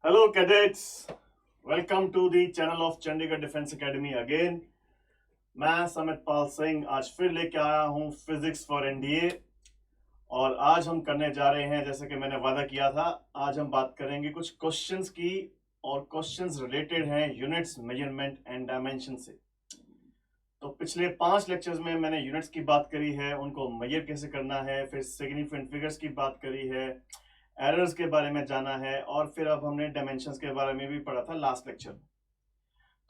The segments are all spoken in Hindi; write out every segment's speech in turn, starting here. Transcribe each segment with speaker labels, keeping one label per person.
Speaker 1: Hello, cadets. Welcome to the channel of Chandigarh Defense Academy again. मैं समित पाल सिंह आज फिर लेके आया हूँ फिजिक्स फॉर एनडीए और आज हम करने जा रहे हैं जैसे कि मैंने वादा किया था। आज हम बात करेंगे कुछ क्वेश्चंस की और क्वेश्चंस रिलेटेड हैं यूनिट्स, मेजरमेंट एंड डायमेंशन से। तो पिछले 5 लेक्चर्स में मैंने यूनिट्स की बात करी है, उनको मेजर कैसे करना है, फिर सिग्निफिकेंट फिगर्स की बात करी है, एरर्स के बारे में जाना है और फिर अब हमने डायमेंशंस के बारे में भी पढ़ा था लास्ट लेक्चर में।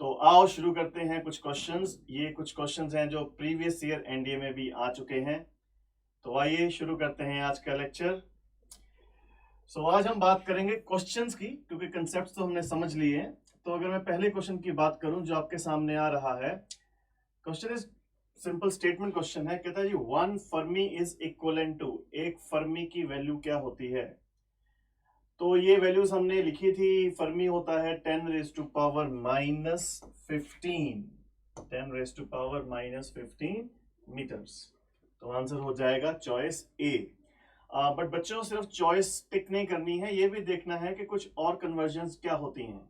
Speaker 1: तो आओ शुरू करते हैं कुछ क्वेश्चंस। ये कुछ क्वेश्चंस हैं जो प्रीवियस ईयर एनडीए में भी आ चुके हैं। तो आइए शुरू करते हैं आज का लेक्चर। आज हम बात करेंगे क्वेश्चंस की, क्योंकि कंसेप्ट तो हमने समझ लिए हैं। तो अगर मैं पहले क्वेश्चन की बात करूं जो आपके सामने आ रहा है, question is simple statement question है। कहता है जी 1 फर्मी इज इक्वलेंट टू, एक फर्मी की वैल्यू क्या होती है। तो ये वैल्यूज हमने लिखी थी। फर्मी होता है 10 raise to power minus 15, 10 raise to power minus 15 meters. तो आंसर हो जाएगा चॉइस ए। बट बच्चों सिर्फ चॉइस टिक नहीं करनी है, ये भी देखना है कि कुछ और कन्वर्जन्स क्या होती हैं।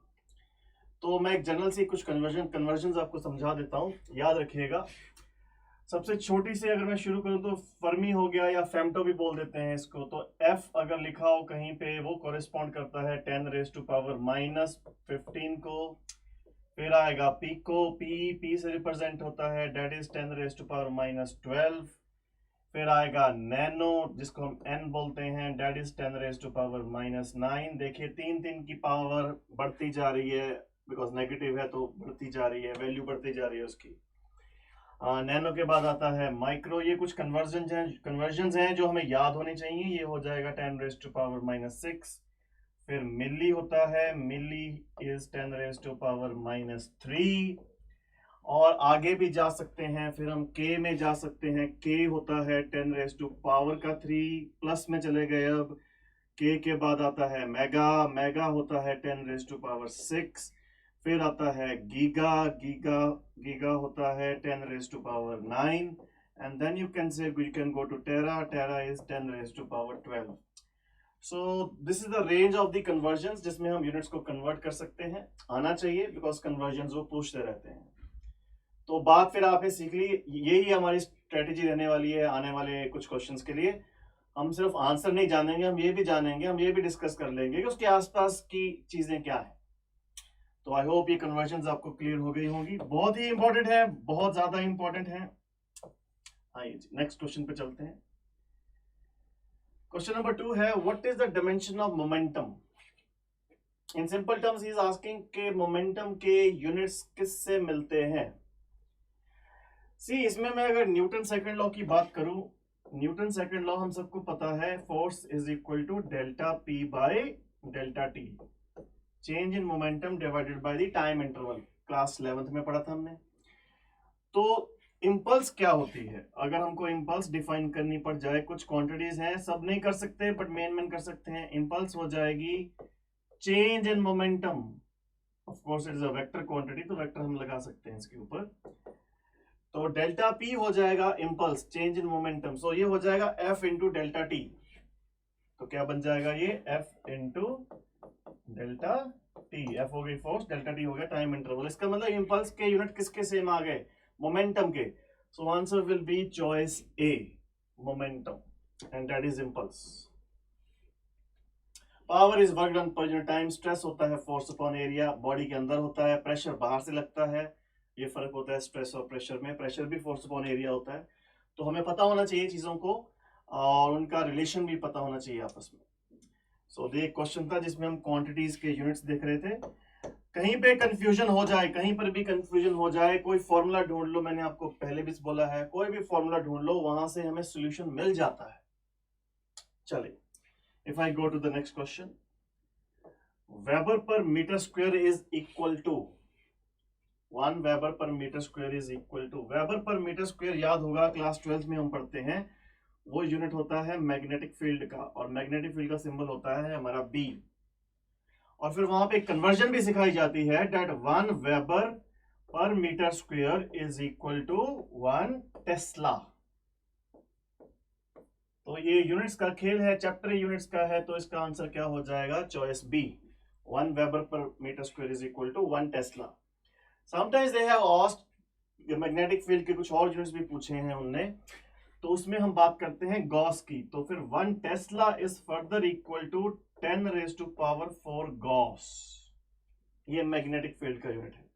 Speaker 1: तो मैं एक जनरल से कुछ कन्वर्जन्स आपको समझा देता हूँ, याद रखिएगा। सबसे छोटी से अगर मैं शुरू करूं तो फर्मी हो गया, या फेम्टो भी बोल देते हैं इसको। तो एफ अगर लिखा हो कहीं पे, वो कॉरेस्पॉन्ड करता है 10 रेज टू पावर माइनस 15 को। फिर आएगा पीको, पी से रिप्रेजेंट होता है, that is 10 raise to power minus 12। फिर आएगा नैनो, जिसको हम एन बोलते हैं, that is 10 raise to power minus 9। देखिए 3 की पावर बढ़ती जा रही है, बिकॉज नेगेटिव है तो बढ़ती जा रही है, वैल्यू बढ़ती जा रही है उसकी। नैनो के बाद आता है माइक्रो। ये कुछ कन्वर्जन हैं जो हमें याद होने चाहिए। ये हो जाएगा 10 रेज टू पावर माइनस 6। फिर मिली होता है, milli is 10 raise to power minus 3। और आगे भी जा सकते हैं, फिर हम के में जा सकते हैं। के होता है 10 रेज टू पावर का 3, प्लस में चले गए। अब के बाद आता है मेगा, मेगा होता है 10 रेज टू पावर 6। फिर आता है गीगा, गीगा गीगा होता है 10 raise to power 9। And then you can go to tera, tera is 10 raise to power 12। So this is the range of the conversion जिसमें हम यूनिट्स को कन्वर्ट कर सकते हैं। आना चाहिए, बिकॉज कन्वर्जन वो पूछते रहते हैं। तो बात फिर आपने सीख ली, यही हमारी स्ट्रेटेजी रहने वाली है आने वाले कुछ क्वेश्चंस के लिए। हम सिर्फ आंसर नहीं जानेंगे, हम ये भी जानेंगे, हम ये भी डिस्कस कर लेंगे कि उसके आसपास की चीजें क्या है। तो आई होप ये कन्वर्जन आपको क्लियर हो गई होंगी। बहुत ही इंपॉर्टेंट है, बहुत ज्यादा इंपॉर्टेंट है। आइए नेक्स्ट क्वेश्चन पे चलते हैं। क्वेश्चन नंबर 2 है, what is the dimension of momentum. In simple terms he is asking के मोमेंटम के यूनिट्स किससे मिलते हैं। सी, इसमें मैं अगर न्यूटन सेकंड लॉ की बात करूं, न्यूटन सेकंड लॉ हम सबको पता है, force is equal to delta P by delta T, change in momentum divided by the time interval. Class 11th में पढ़ा था हमने। तो इंपल्स क्या होती है, अगर हमको इंपल्स डिफाइन करनी पड़ जाए, कुछ क्वांटिटीज हैं, सब नहीं कर सकते बट मेन कर सकते हैं। इंपल्स हो जाएगी change in momentum. Of course it is a vector quantity, तो वेक्टर हम लगा सकते हैं इसके ऊपर। तो डेल्टा पी हो जाएगा इंपल्स, चेंज इन मोमेंटम। सो ये हो जाएगा एफ इंटू डेल्टा टी। तो क्या बन जाएगा ये, F into delta T. F हो गई फोर्स, डेल्टा टी हो गया टाइम इंटरवल। इसका मतलब इंपल्स के यूनिट किसके सेम आ गए, मोमेंटम के। So answer will be choice A, momentum, and that is impulse. Power is work done per unit time. Stress होता है फोर्स अपॉन एरिया, बॉडी के अंदर होता है, प्रेशर बाहर से लगता है। ये फर्क होता है स्ट्रेस और प्रेशर में। प्रेशर भी फोर्स अपॉन एरिया होता है। तो हमें पता होना चाहिए चीजों को, और उनका रिलेशन भी पता होना चाहिए आपस में। सो ये क्वेश्चन था जिसमें हम क्वांटिटीज के यूनिट्स देख रहे थे। कहीं पे कंफ्यूजन हो जाए, कहीं पर भी कंफ्यूजन हो जाए, कोई फॉर्मूला ढूंढ लो, मैंने आपको पहले भी बोला है, कोई भी फॉर्मूला ढूंढ लो, वहां से हमें सोल्यूशन मिल जाता है। चलिए, if I go to the next question, weber per meter square is equal to 1 weber per meter square is equal to, weber per meter square याद होगा, क्लास 12th में हम पढ़ते हैं, वो यूनिट होता है मैग्नेटिक फील्ड का, और मैग्नेटिक फील्ड का सिंबल होता है हमारा बी। और फिर वहां पे कन्वर्जन भी सिखाई जाती है, that 1 weber per meter square is equal to 1 tesla. तो ये यूनिट्स का खेल है, चैप्टर यूनिट्स का है, तो इसका आंसर क्या हो जाएगा, choice B, 1 Weber per meter square is equal to 1 Tesla. Sometimes they have asked magnetic field के कुछ और यूनिट्स भी पूछे हैं उनने, तो उसमें हम बात करते हैं गॉस की, तो फिर 1 tesla is further equal to 10 raise to power 4 gauss. ये मैग्नेटिक फील्ड का यूनिट है।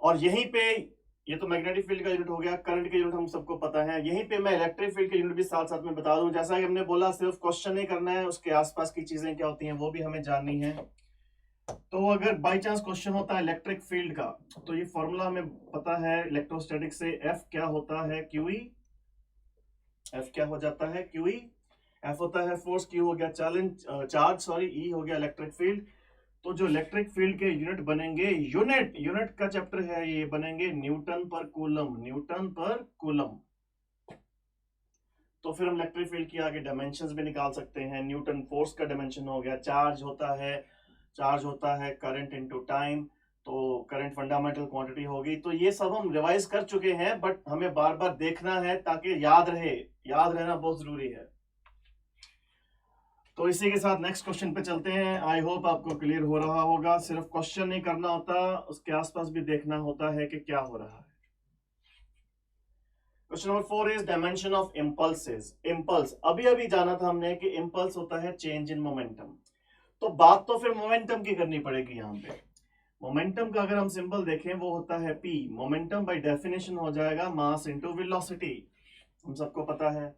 Speaker 1: और यहीं पे ये तो मैग्नेटिक फील्ड का यूनिट हो गया, करंट के यूनिट हम सबको पता है। यहीं पे मैं इलेक्ट्रिक फील्ड के यूनिट भी साथ साथ में बता दूं। जैसा कि हमने बोला सिर्फ क्वेश्चन नहीं करना है, उसके आसपास की चीजें क्या होती हैं वो भी हमें जाननी है। तो अगर बाय चांस क्वेश्चन होता है इलेक्ट्रिक फील्ड का, तो ये फॉर्मूला हमें पता है इलेक्ट्रोस्टैटिक से, एफ क्या होता है क्यूई, एफ क्या हो जाता है क्यूई, एफ होता है फोर्स, क्यू हो गया चार्ज सॉरी, ई हो गया इलेक्ट्रिक फील्ड। तो जो इलेक्ट्रिक फील्ड के यूनिट बनेंगे, यूनिट का चैप्टर है ये, बनेंगे न्यूटन पर कूलम, न्यूटन पर कूलम। तो फिर हम इलेक्ट्रिक फील्ड की आगे डायमेंशंस भी निकाल सकते हैं। न्यूटन फोर्स का डायमेंशन हो गया, चार्ज होता है करंट इनटू टाइम, तो करंट फंडामेंटल क्वांटिटी होगी। तो ये सब हम रिवाइज कर चुके हैं, बट हमें बार बार देखना है ताकि याद रहे, याद रहना बहुत जरूरी है। तो इसी के साथ नेक्स्ट क्वेश्चन पे चलते हैं। आई होप आपको क्लियर हो रहा होगा। सिर्फ क्वेश्चन नहीं करना होता, उसके आसपास भी देखना होता है कि क्या हो रहा है। Question number 4 is dimension of impulses. Impulse अभी अभी जाना था हमने कि इंपल्स होता है चेंज इन मोमेंटम, तो बात तो फिर मोमेंटम की करनी पड़ेगी। यहाँ पे मोमेंटम का अगर हम सिंबल देखें वो होता है P। मोमेंटम बाय डेफिनेशन हो जाएगा मास इनटू वेलोसिटी, हम सबको पता है।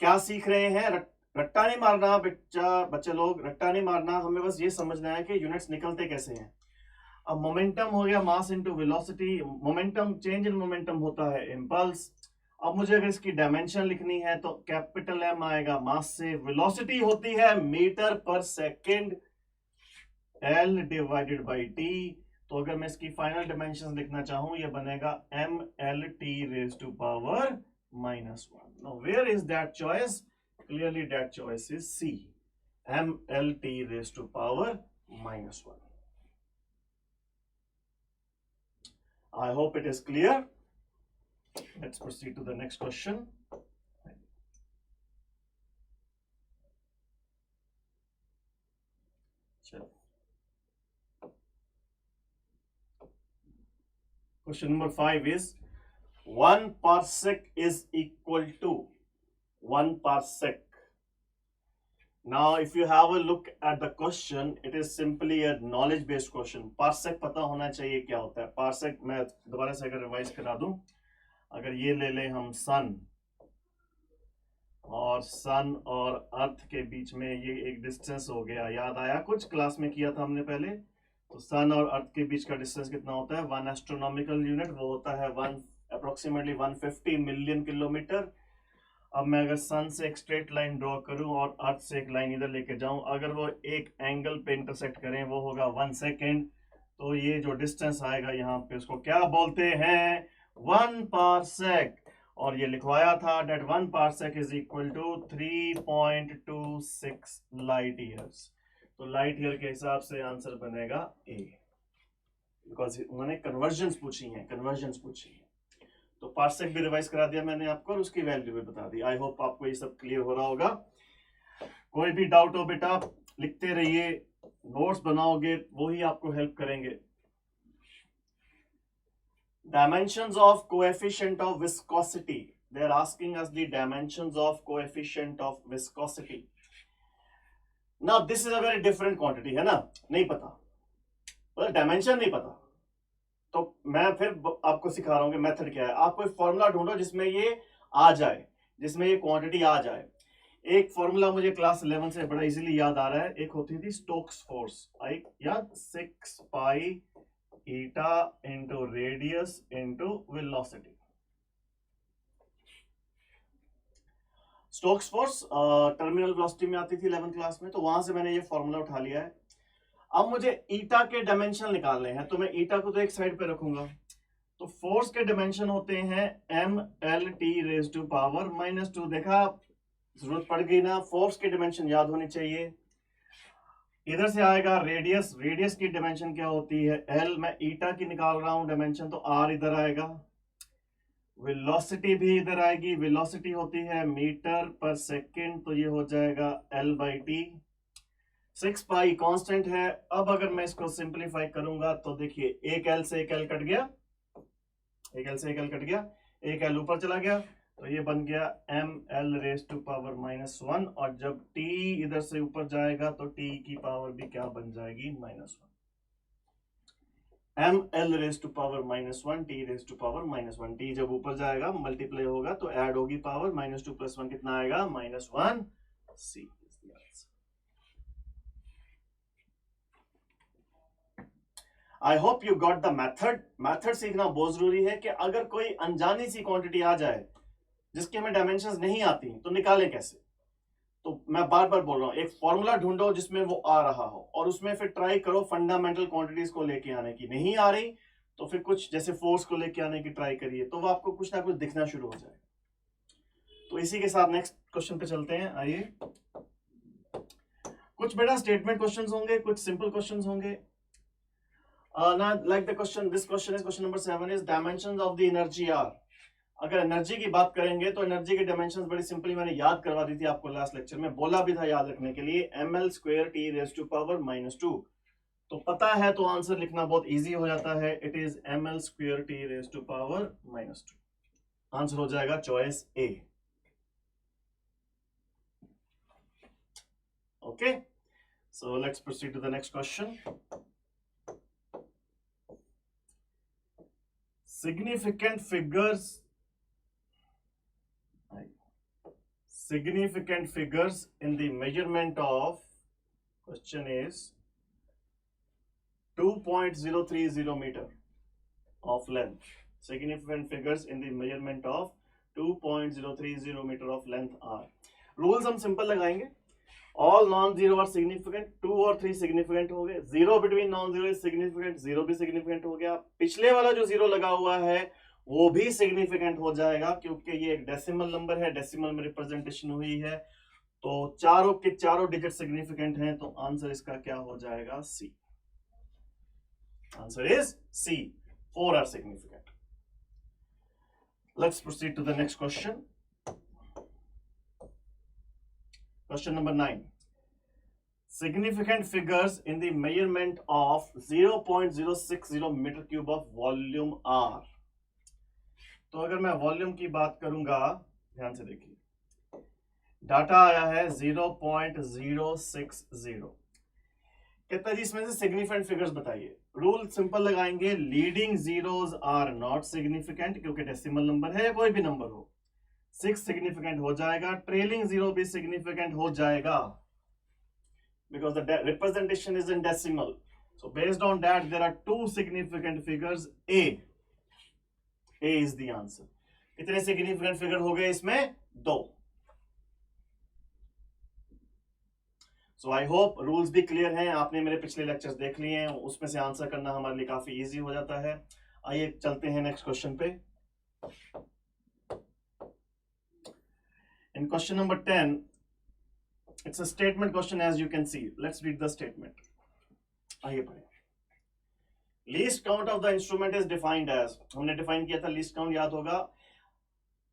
Speaker 1: क्या सीख रहे हैं, रट्टा नहीं मारना बच्चे लोग, रट्टा नहीं मारना, हमें बस ये समझना है कि यूनिट्स निकलते कैसे हैं। अब मोमेंटम हो गया mass into velocity, momentum change in momentum होता है इम्पल्स। अब मुझे अगर इसकी डायमेंशन लिखनी है तो कैपिटल एम आएगा मास से, वेलोसिटी होती है मीटर पर second, L divided by T. तो अगर मैं इसकी फाइनल डायमेंशन लिखना चाहूं, ये बनेगा M L T raise to power -1। Now where is that choice? Clearly that choice is C, M L T raise to power -1। I hope it is clear. Let's proceed to the next question. Question number 5 is 1 parsec is equal to 1 parsec. Now if you have a look at the question, it is simply a knowledge based question. Parsec पता होना चाहिए क्या होता है। parsec मैं दोबारा से अगर रिवाइज करा दूं, अगर ये ले लें हम सन और अर्थ के बीच में ये एक डिस्टेंस हो गया, याद आया कुछ क्लास में किया था हमने पहले। तो सन और अर्थ के बीच का डिस्टेंस कितना होता है? 1 एस्ट्रोनॉमिकल यूनिट, वो होता है अप्रोक्सीमेटली 150 मिलियन किलोमीटर। अब मैं अगर सन से एक स्ट्रेट लाइन ड्रॉ करूं और अर्थ से एक लाइन इधर लेके जाऊं, अगर वो एक एंगल पे इंटरसेक्ट करें, वो होगा 1 सेकेंड। तो ये जो डिस्टेंस आएगा यहाँ पे, उसको क्या बोलते हैं? 1 पारसेक। और ये लिखवाया था that 1 parsec is equal to 3.26 light years. तो लाइट ईयर के हिसाब से आंसर बनेगा ए, बिकॉज उन्होंने कन्वर्जन्स पूछी है। तो पारसेक भी रिवाइज करा दिया मैंने आपको और उसकी वैल्यू भी बता दी। आई होप आपको ये सब क्लियर हो रहा होगा। कोई भी डाउट हो बेटा लिखते रहिए, नोट्स बनाओगे वो ही आपको हेल्प करेंगे। Dimensions of coefficient of viscosity. They are asking us the dimensions of coefficient of viscosity. Now this is a very different quantity, है ना? नहीं पता, मतलब डायमेंशन नहीं पता, तो मैं फिर आपको सिखा रहा हूं कि मेथड क्या है। आप कोई फॉर्मूला ढूंढो जिसमें ये आ जाए, जिसमें ये क्वांटिटी आ जाए। एक फॉर्मूला मुझे क्लास 11 से बड़ा इजीली याद आ रहा है, एक होती थी स्टोक्स फोर्स, याद, 6 pi eta into radius into velocity. Stokes force terminal velocity में आती थी 11th क्लास में, तो वहां से मैंने ये फॉर्मूला उठा लिया है। अब मुझे ईटा के डायमेंशन निकालने हैं, तो मैं ईटा को तो एक साइड पे रखूंगा। तो फोर्स के डायमेंशन होते हैं M L T raise to power -2। देखा, जरूरत पड़ गई ना, फोर्स के डायमेंशन याद होनी चाहिए। इधर से आएगा रेडियस की डायमेंशन क्या होती है? एल। मैं ईटा की निकाल रहा हूं डायमेंशन, तो आर इधर आएगा। वेलोसिटी भी इधर आएगी, वेलोसिटी होती है मीटर पर सेकंड, तो ये हो जाएगा L by T. 6 pi constant है। अब अगर मैं इसको सिंप्लीफाई करूंगा तो देखिए एक एल से एक एल कट गया, एक एल से एक एल कट गया, एक एल ऊपर चला गया, तो ये बन गया M L raise to power -1, और जब टी इधर से ऊपर जाएगा तो टी की पावर भी क्या बन जाएगी, -1। M L raise to power -1, T raise to power -1। T जब ऊपर जाएगा मल्टीप्लाई होगा तो ऐड होगी पावर, -2 + 1 कितना आएगा, -1। C. I hope you got the method. Method सीखना बहुत जरूरी है कि अगर कोई अनजानी सी क्वांटिटी आ जाए जिसकी हमें डायमेंशंस नहीं आती तो निकालें कैसे। तो मैं बार बार बोल रहा हूं, एक फॉर्मूला ढूंढो जिसमें वो आ रहा हो, और उसमें फिर ट्राई करो फंडामेंटल क्वांटिटीज को लेके आने की। नहीं आ रही तो फिर कुछ जैसे फोर्स को लेके आने की ट्राई करिए, तो वो आपको कुछ ना कुछ दिखना शुरू हो जाएगा। तो इसी के साथ नेक्स्ट क्वेश्चन पे चलते हैं। आइए, कुछ बेटा स्टेटमेंट क्वेश्चंस होंगे, कुछ सिंपल क्वेश्चंस होंगे। Now, like the question, this question is question number 7 is dimensions of the energy are। अगर एनर्जी की बात करेंगे तो एनर्जी की डायमेंशंस बड़ी सिंपली मैंने याद करवा दी थी आपको लास्ट लेक्चर में, बोला भी था याद रखने के लिए, ml² t raise to power -2। तो पता है तो आंसर लिखना बहुत इजी हो जाता है, it is ml² t raise to power -2। Answer हो जाएगा choice A. Okay, so let's proceed to the next question. Significant figures in the measurement of, question is 2.030 meter of length। Significant figures in the measurement of 2.030 meter of length are। Rules हम सिंपल लगाएंगे, all non zero are significant, 2 और 3 सिग्निफिकेंट हो गए, 0 between non zero is significant, 0 भी सिग्निफिकेंट हो गया, पिछले वाला जो 0 लगा हुआ है वो भी सिग्निफिकेंट हो जाएगा क्योंकि ये एक डेसिमल नंबर है, डेसिमल में रिप्रेजेंटेशन हुई है, तो चारों के चारों डिजिट सिग्निफिकेंट हैं, तो आंसर इसका क्या हो जाएगा, C. Answer is C, 4 are significant. Let's proceed to the next question. Question number 9. Significant figures in the measurement of 0.060 meter cube of volume R। तो अगर मैं वॉल्यूम की बात करूंगा, ध्यान से देखिए, डाटा आया है 0.060। कहता है जी इसमें से सिग्निफिकेंट फिगर्स बताइए। रूल सिंपल लगाएंगे, leading zeros are not significant क्योंकि डेसिमल नंबर है या कोई भी नंबर हो, 6 सिग्निफिकेंट हो जाएगा, ट्रेलिंग जीरो भी सिग्निफिकेंट हो जाएगा because the representation is in decimal, so based on that there are 2 significant figures, A is the answer। कितने सिग्निफिकेंट फिगर हो गए इसमें, 2। सो आई होप रूल्स भी क्लियर हैं, आपने मेरे पिछले लेक्चर्स देख लिए हैं, उसमें से आंसर करना हमारे लिए काफी इजी हो जाता है। आइए चलते हैं नेक्स्ट क्वेश्चन पे। In question number 10, it's a statement question as you can see. Let's read the statement. आइए पढ़ें। Least count of the instrument is defined as, हमने डिफाइन किया था लीस्ट काउंट, याद होगा।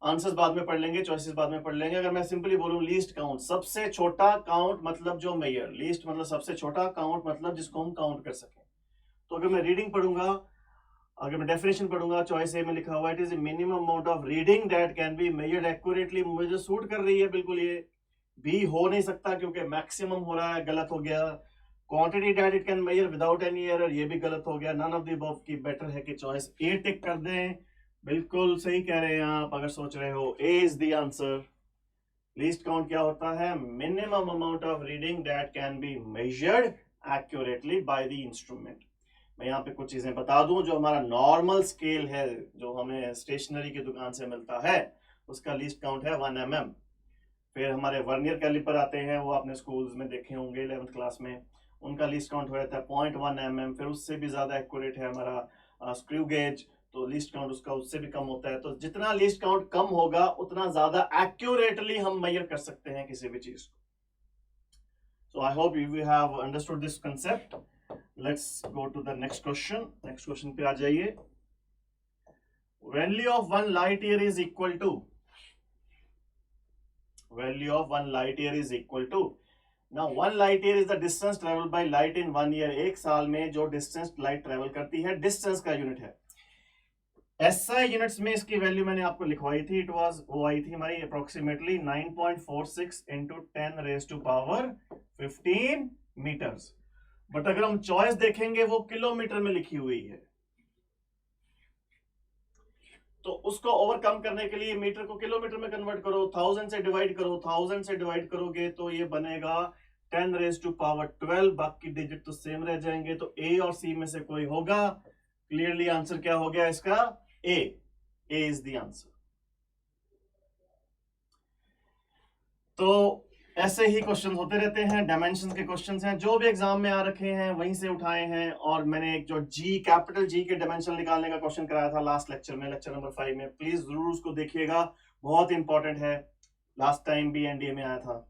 Speaker 1: आंसर्स बाद में पढ़ लेंगे, चॉइसेस बाद में पढ़ लेंगे। अगर मैं सिंपली बोलूं लीस्ट काउंट, सबसे छोटा काउंट मतलब जो मेजर, लीस्ट मतलब सबसे छोटा, काउंट मतलब जिसको हम काउंट कर सकें। तो अगर मैं रीडिंग पढ़ूंगा, अगर मैं डेफिनेशन पढ़ूंगा, चॉइस ए में लिखा हुआ it is minimum amount of reading that can be measured accurately. मुझे सूट कर रही है बिल्कुल, ये बी हो नहीं सकता क्योंकि मैक्सिमम हो रहा है, गलत हो गया। Quantity that it can measure without any error, ये भी गलत हो गया। नन ऑफ द अबव की बेटर है कि चॉइस ए टिक कर दें। बिल्कुल सही कह रहे हैं आप अगर सोच रहे हो, A is the answer. Least count क्या होता है, minimum amount of reading that can be measured accurately by the instrument. मैं यहाँ पे कुछ चीजें बता दूं, जो हमारा नॉर्मल स्केल है जो हमें स्टेशनरी की दुकान से मिलता है उसका लीस्ट काउंट है 1 mm। फिर हमारे वर्नियर कैलिपर आते हैं, वो आपने स्कूल्स में देखे होंगे 11th क्लास में, उनका लीस्ट काउंट हो जाता है 0.1 mm। फिर उससे भी ज्यादा एक्यूरेट है हमारा स्क्रू गेज, तो लीस्ट काउंट उसका उससे भी कम होता है। तो जितना लीस्ट काउंट कम होगा उतना ज्यादा एक्यूरेटली हम मेजर कर सकते हैं किसी भी चीज को। So I hope you have understood this concept. Let's go to the next question. Next question पे आ जाइए। Value of 1 light year is equal to, value of 1 light year is equal to, now 1 light year is the distance travel by light in 1 year. एक साल में जो डिस्टेंस लाइट ट्रेवल करती है, डिस्टेंस का यूनिट है। एसआई यूनिट्स में इसकी वैल्यू मैंने आपको लिखवाई थी, वो आई थी हमारी approximately 9.46 into 10 raise to power 15 meters. But अगर हम चॉइस देखेंगे वो किलोमीटर में लिखी हुई है, तो उसको ओवरकम करने के लिए मीटर को किलोमीटर में कन्वर्ट करो, 1000 से डिवाइड करो, 1000 से डिवाइड करोगे तो ये बनेगा 10 रेज टू पावर 12। बाकी डिजिट तो सेम रह जाएंगे, तो ए और सी में से कोई होगा। क्लियरली आंसर क्या हो गया इसका? ए इज द आंसर। तो ऐसे ही क्वेश्चन होते रहते हैं, डायमेंशन के क्वेश्चन हैं जो भी एग्जाम में आ रखे हैं वहीं से उठाए हैं। और मैंने एक जो जी, कैपिटल जी के डायमेंशन निकालने का क्वेश्चन कराया था लास्ट लेक्चर में, लेक्चर नंबर 5 में, प्लीज जरूर उसको देखिएगा, बहुत इंपॉर्टेंट है, लास्ट टाइम भी एनडीए में आया था।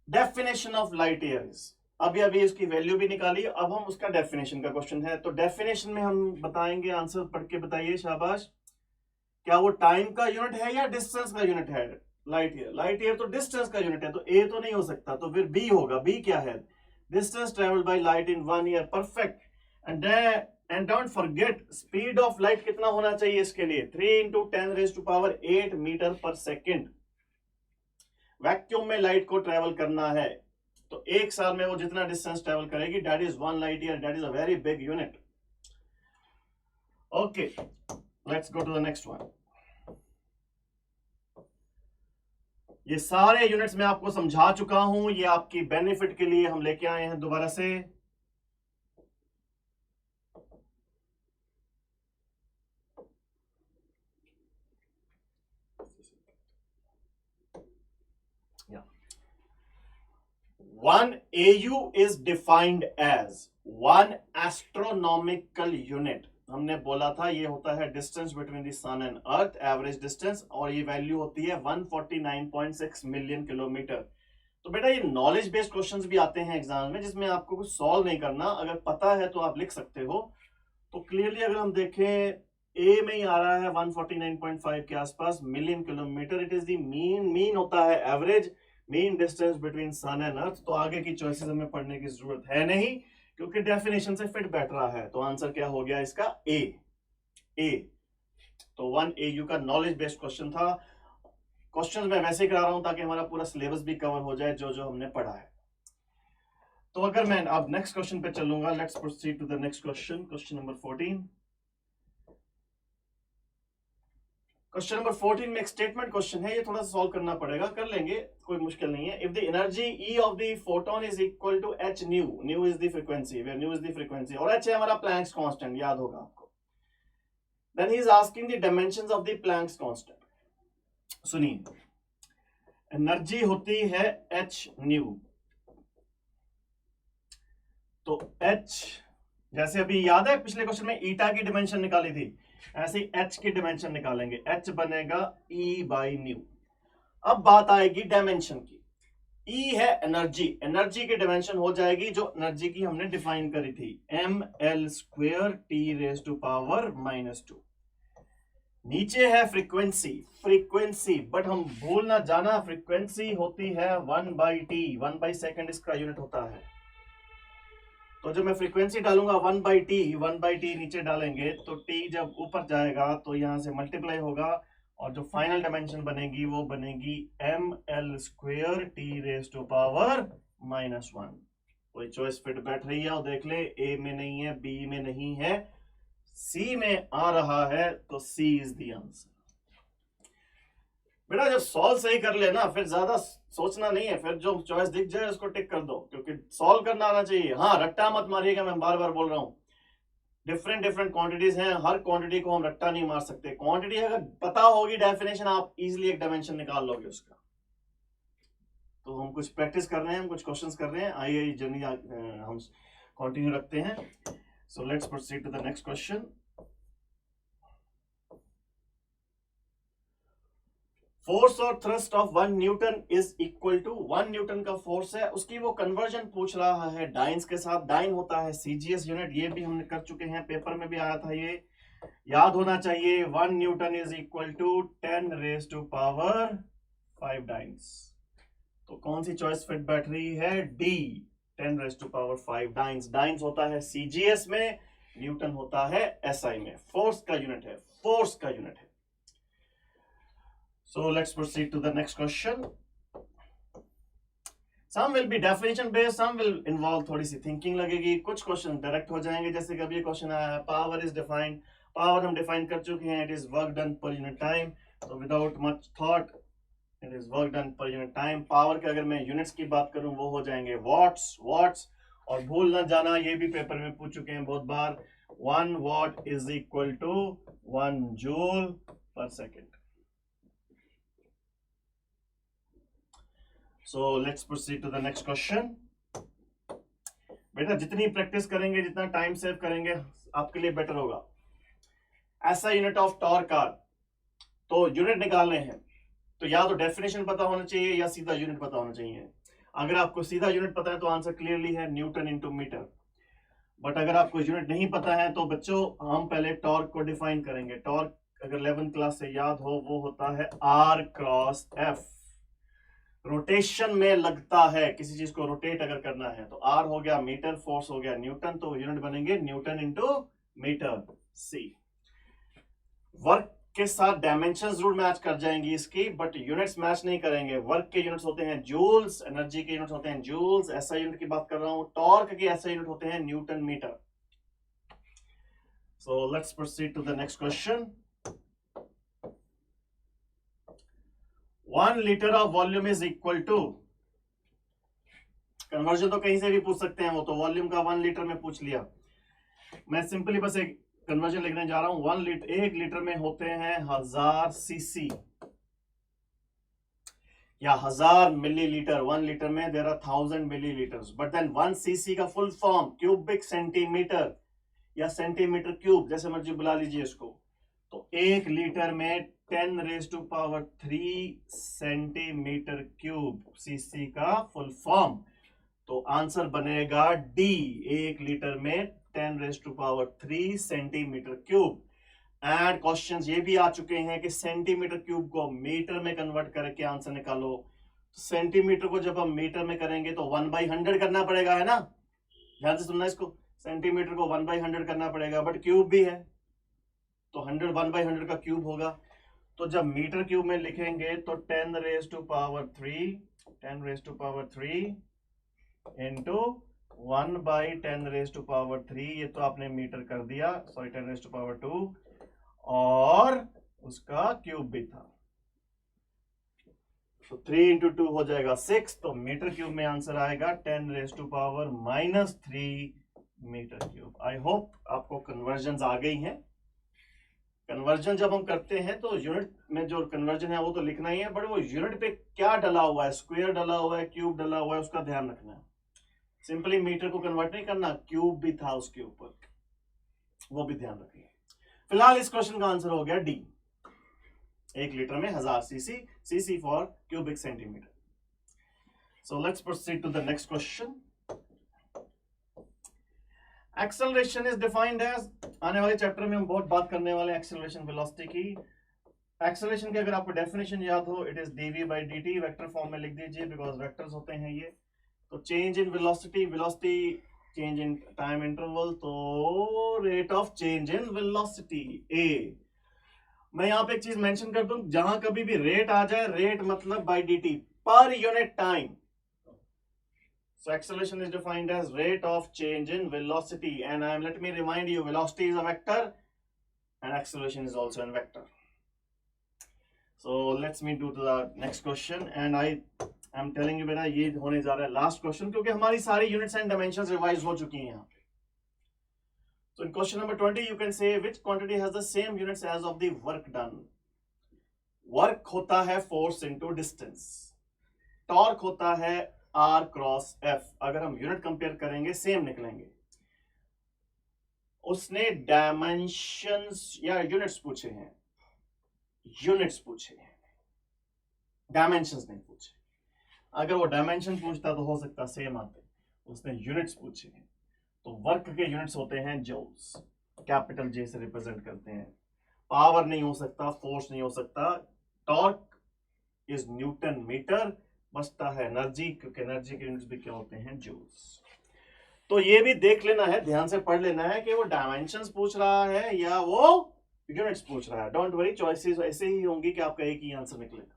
Speaker 1: डेफिनेशन ऑफ लाइट ईयर्स, अभी अभी इसकी वैल्यू भी निकाली, अब हम उसका डेफिनेशन का क्वेश्चन है। तो डेफिनेशन में हम बताएंगे, आंसर पढ़ के बताइए, शाबाश। क्या वो टाइम का यूनिट है या डिस्टेंस का यूनिट है? लाइट ईयर, लाइट ईयर तो डिस्टेंस का यूनिट है, तो ए तो नहीं हो सकता, तो फिर बी होगा। बी क्या है? Distance travelled by light in 1 year, perfect. And don't forget speed of light कितना होना चाहिए इसके लिए? 3 into 10 raise to power 8 meter per second. Vacuum में लाइट को ट्रेवल करना है, तो एक साल में वो जितना डिस्टेंस ट्रेवल करेगी, that is 1 light year, that is a very big unit. Okay, let's go to the next one. ये सारे यूनिट्स मैं आपको समझा चुका हूं, ये आपकी बेनिफिट के लिए हम लेके आए हैं दोबारा से। One AU is defined as 1 astronomical unit। हमने बोला था ये होता है distance between the sun and earth, average distance, और ये वैल्यू होती है 149.6 मिलियन किलोमीटर। तो बेटा ये नॉलेज बेस्ड क्वेश्चंस भी आते हैं एग्जाम में, जिसमें आपको कुछ सॉल्व नहीं करना, अगर पता है तो आप लिख सकते हो। तो क्लियरली अगर हम देखें, ए में ही आ रहा है 149.5 के आसपास million kilometer. It is the mean होता है average, mean distance between sun and earth. तो आगे की चॉइसेस हमें पढ़ने की जरूरत है नहीं, क्योंकि डेफिनेशन से फिट बैठ रहा है। तो आंसर क्या हो गया इसका? ए। तो 1 AU का नॉलेज बेस्ड क्वेश्चन था। क्वेश्चंस मैं वैसे ही करा रहा हूं ताकि हमारा पूरा सिलेबस भी कवर हो जाए जो जो हमने पढ़ा है। तो अगर मैं अब नेक्स्ट क्वेश्चन पे चलूंगा, let's proceed to the next question, question number 14। Question number 14 में एक स्टेटमेंट क्वेश्चन है, ये थोड़ा सा सॉल्व करना पड़ेगा, कर लेंगे, कोई मुश्किल नहीं है। If the energy E of the photon is equal to h nu, nu is the frequency, where nu is the frequency और h है हमारा प्लैंक्स कांस्टेंट, याद होगा आपको। Then he is asking the dimensions of the Planck's constant. सुनिए, एनर्जी होती है h न्यू, तो h जैसे अभी याद है पिछले क्वेश्चन में ईटा की डिमेंशन निकाली थी, ऐसे ही h की डिमेंशन निकालेंगे, h बनेगा E बाई न्यू। अब बात आएगी डायमेंशन की। E है एनर्जी, एनर्जी की डिमेंशन हो जाएगी जो एनर्जी की हमने डिफाइन करी थी, ml² t raise to power -2। नीचे है फ्रीक्वेंसी, बट हम भूल ना जाना फ्रीक्वेंसी होती है 1/t, 1 सेकेंड इसका यूनिट होता है। तो जब मैं फ्रीक्वेंसी डालूंगा 1/t नीचे डालेंगे, तो t जब ऊपर जाएगा तो यहां से मल्टीप्लाई होगा, और जो फाइनल डायमेंशन बनेगी वो बनेगी ml² t raise to power -1। कोई चॉइस फिट बैठ रही है और देख ले, ए में नहीं है, बी में नहीं है, सी में आ रहा है, तो सी इज द आंसर। बेटा जब सॉल्व सही कर लेना फिर ज्यादा सोचना नहीं है, फिर जो चॉइस दिख जाए उसको टिक कर दो, क्योंकि सॉल्व करना आना चाहिए। हाँ, रट्टा मत मारिएगा, मैं बार बार बोल रहा हूँ, डिफरेंट क्वांटिटीज हैं, हर क्वांटिटी को हम रट्टा नहीं मार सकते। क्वांटिटी अगर पता होगी डेफिनेशन, आप इजीली एक डायमेंशन निकाल लोगे उसका। तो हम कुछ प्रैक्टिस कर रहे हैं, हम कुछ क्वेश्चंस कर रहे हैं, आइए जर्नी हम कंटिन्यू रखते हैं। So let's proceed to the next question. Force और thrust of 1 newton is equal to, 1 newton का फोर्स है, उसकी वो कन्वर्जन पूछ रहा है डाइन्स के साथ। डाइन होता है सीजीएस यूनिट, ये भी हमने कर चुके हैं, पेपर में भी आया था, ये याद होना चाहिए। 1 newton is equal to 10 raise to power 5 dynes. तो कौन सी चॉइस फिट बैठ रही है? D, 10⁵ dance. डाइन्स होता है सीजीएस में, न्यूटन होता है एसआई में। फोर्स का यूनिट है, फोर्स का यूनिट है। So let's proceed to the next question. Some will be definition based, some will involve थोड़ी सी थिंकिंग लगेगी, कुछ क्वेश्चन डायरेक्ट हो जाएंगे। जैसे कि अभी ये क्वेश्चन आया है, पावर इज डिफाइंड। पावर हम डिफाइन कर चुके हैं, it is work done per unit time. तो without much thought, it is work done per unit time. Power के अगर मैं यूनिट्स की बात करूं, वो हो जाएंगे वॉट्स, वॉट्स। और भूल ना जाना, ये भी पेपर में पूछ चुके हैं बहुत बार, 1 watt is equal to 1 joule per second. So let's proceed to the next question. बेटा जितनी प्रैक्टिस करेंगे, जितना टाइम सेव करेंगे, आपके लिए बेटर होगा। ऐसा यूनिट ऑफ टॉर्क आर, तो यूनिट निकालने हैं तो या तो डेफिनेशन पता होना चाहिए या सीधा यूनिट पता होना चाहिए। अगर आपको सीधा यूनिट पता है तो आंसर क्लियरली है न्यूटन इंटू मीटर। बट अगर आपको यूनिट नहीं पता है तो बच्चों हम पहले टॉर्क को डिफाइन करेंगे। टॉर्क अगर 11th क्लास से याद हो, वो होता है आर क्रॉस एफ। रोटेशन में लगता है, किसी चीज को रोटेट अगर करना है तो आर हो गया मीटर, फोर्स हो गया न्यूटन, तो यूनिट बनेंगे न्यूटन इंटू मीटर। सी, वर्क के साथ डायमेंशंस जरूर मैच कर जाएंगी इसकी, बट यूनिट्स मैच नहीं करेंगे। वर्क के यूनिट्स होते हैं जूल्स, एनर्जी के यूनिट्स होते हैं जूल्स। ऐसा यूनिट की बात कर रहा हूं, टॉर्क के ऐसे यूनिट होते हैं newton metre. So let's proceed to the next question. 1 litre of volume is equal to, conversion तो कहीं से भी पूछ सकते हैं, वो तो वॉल्यूम का 1 लीटर में पूछ लिया। मैं सिंपली बस एक कन्वर्जन लिखने जा रहा हूं। 1 लीटर, 1 लीटर में होते हैं 1000 सीसी या 1000 मिलीलीटर। 1 लीटर में there are 1000 millilitres. But then 1 CC का फुल फॉर्म क्यूबिक सेंटीमीटर या सेंटीमीटर क्यूब, जैसे मर्जी बुला लीजिए इसको। तो 1 लीटर में 10⁻³ सेंटीमीटर क्यूब सीसी का फुल फॉर्म। तो आंसर बनेगा डी, 1 लीटर में 10⁻³ सेंटीमीटर क्यूब। एंड क्वेश्चंस ये भी आ चुके हैं कि सेंटीमीटर क्यूब को मीटर में कन्वर्ट करके आंसर निकालो। सेंटीमीटर को जब हम मीटर में करेंगे तो 1/100 करना पड़ेगा, है ना? ध्यान से सुनना इसको, सेंटीमीटर को 1/100 करना पड़ेगा, बट क्यूब भी है तो 100 1/100 का क्यूब होगा। तो जब मीटर क्यूब में लिखेंगे तो 10⁻³ इंटू 1/10⁻³, ये तो आपने मीटर कर दिया, सॉरी 10⁻², और उसका क्यूब भी था। तो 3 इंटू 2 हो जाएगा 6, तो मीटर क्यूब में आंसर आएगा 10⁻³ मीटर क्यूब। आई होप आपको कन्वर्जन आ गई हैं। कन्वर्जन जब हम करते हैं तो यूनिट में जो कन्वर्जन है वो तो लिखना ही है, बट वो यूनिट पे क्या डला हुआ है, स्क्वायर डला हुआ है, क्यूब डला हुआ है, उसका ध्यान रखना है। सिंपली मीटर को कन्वर्ट नहीं करना, क्यूब भी था उसके ऊपर, वो भी ध्यान रखिए। फिलहाल इस क्वेश्चन का आंसर हो गया डी, 1 लीटर में 1000 CC, CC for cubic centimetre. So let's proceed to the next question. Acceleration is defined as, आने वाले चैप्टर में हम बहुत बात करने वाले हैं एक्सेलरेशन वेलोसिटी की। एक्सेलरेशन की अगर आपको डेफिनेशन याद हो, it is dv/dt, vector form में लिख दीजिए बिकॉज वेक्टर्स होते हैं ये। तो change in velocity, velocity change in time interval, तो rate of change in velocity a. मैं यहां पे एक चीज मेंशन कर दूं, जहां कभी भी रेट आ जाए, रेट मतलब बाय dt, पर unit time. So acceleration is defined as rate of change in velocity, and let me remind you, velocity is a vector and acceleration is also a vector. So let's me do to the next question, and I am telling you बेटा ये होने जा रहा है लास्ट क्वेश्चन, क्योंकि हमारी सारी यूनिट्स एंड डायमेंशंस रिवाइज हो चुकी हैं यहाँ पे। So in question number 20 you can say which quantity has the same units as of the work done. Work होता है फोर्स इनटू डिस्टेंस, टॉर्क होता है R क्रॉस F। अगर हम यूनिट कंपेयर करेंगे सेम निकलेंगे। उसने डायमेंशंस या यूनिट्स पूछे हैं, यूनिट्स पूछे हैं, डायमेंशंस नहीं पूछे। अगर वो डायमेंशन पूछता तो हो सकता सेम आते, उसने यूनिट्स पूछे हैं। तो वर्क के यूनिट्स होते हैं जूल्स, कैपिटल J से रिप्रेजेंट करते हैं। पावर नहीं हो सकता, फोर्स नहीं हो सकता। टॉर्क इज न्यूटन मीटर, बचता है एनर्जी, क्योंकि एनर्जी के यूनिट्स भी क्या होते हैं, जूल्स। तो ये भी देख लेना है, ध्यान से पढ़ लेना है कि वो डायमेंशंस पूछ रहा है या वो यूनिट्स पूछ रहा है। डोंट वरी, चॉइसेस ऐसे ही होंगी कि आपका एक ही आंसर निकलेगा,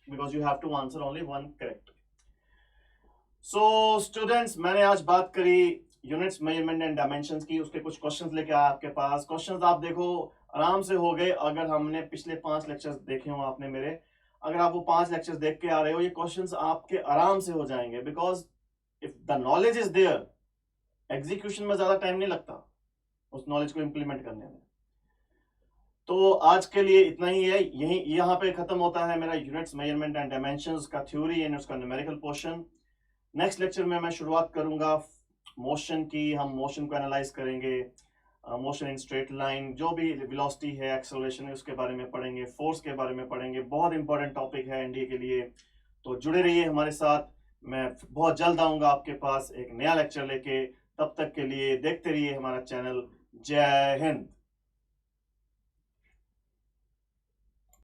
Speaker 1: because you have to answer only one correct. So students, मैंने आज बात करी यूनिट्स, मेजरमेंट एंड डायमेंशंस की, उसके कुछ क्वेश्चंस लेके आया आपके पास। क्वेश्चंस आप देखो आराम से हो गए, अगर हमने पिछले 5 लेक्चर्स देखे हो आपने मेरे, अगर आप वो 5 लेक्चर्स देख के आ रहे हो, ये क्वेश्चंस आपके आराम से हो जाएंगे, because if the knowledge is there, execution में ज्यादा टाइम नहीं लगता उस नॉलेज को इंप्लीमेंट करने में। तो आज के लिए इतना ही है, यही यहाँ पे खत्म होता है मेरा यूनिट्स, मेजरमेंट एंड डायमेंशंस का थ्योरी एंड उसका न्यूमेरिकल पोर्शन। नेक्स्ट लेक्चर में मैं शुरुआत करूंगा मोशन की, हम मोशन को एनालाइज करेंगे, मोशन इन स्ट्रेट लाइन, जो भी वेलोसिटी है, एक्सेलरेशन है, उसके बारे में पढ़ेंगे, फोर्स के बारे में पढ़ेंगे। बहुत इंपॉर्टेंट टॉपिक है एनडीए के लिए, तो जुड़े रहिए हमारे साथ। मैं बहुत जल्द आऊंगा आपके पास एक नया लेक्चर लेके, तब तक के लिए देखते रहिए हमारा चैनल। जय हिंद।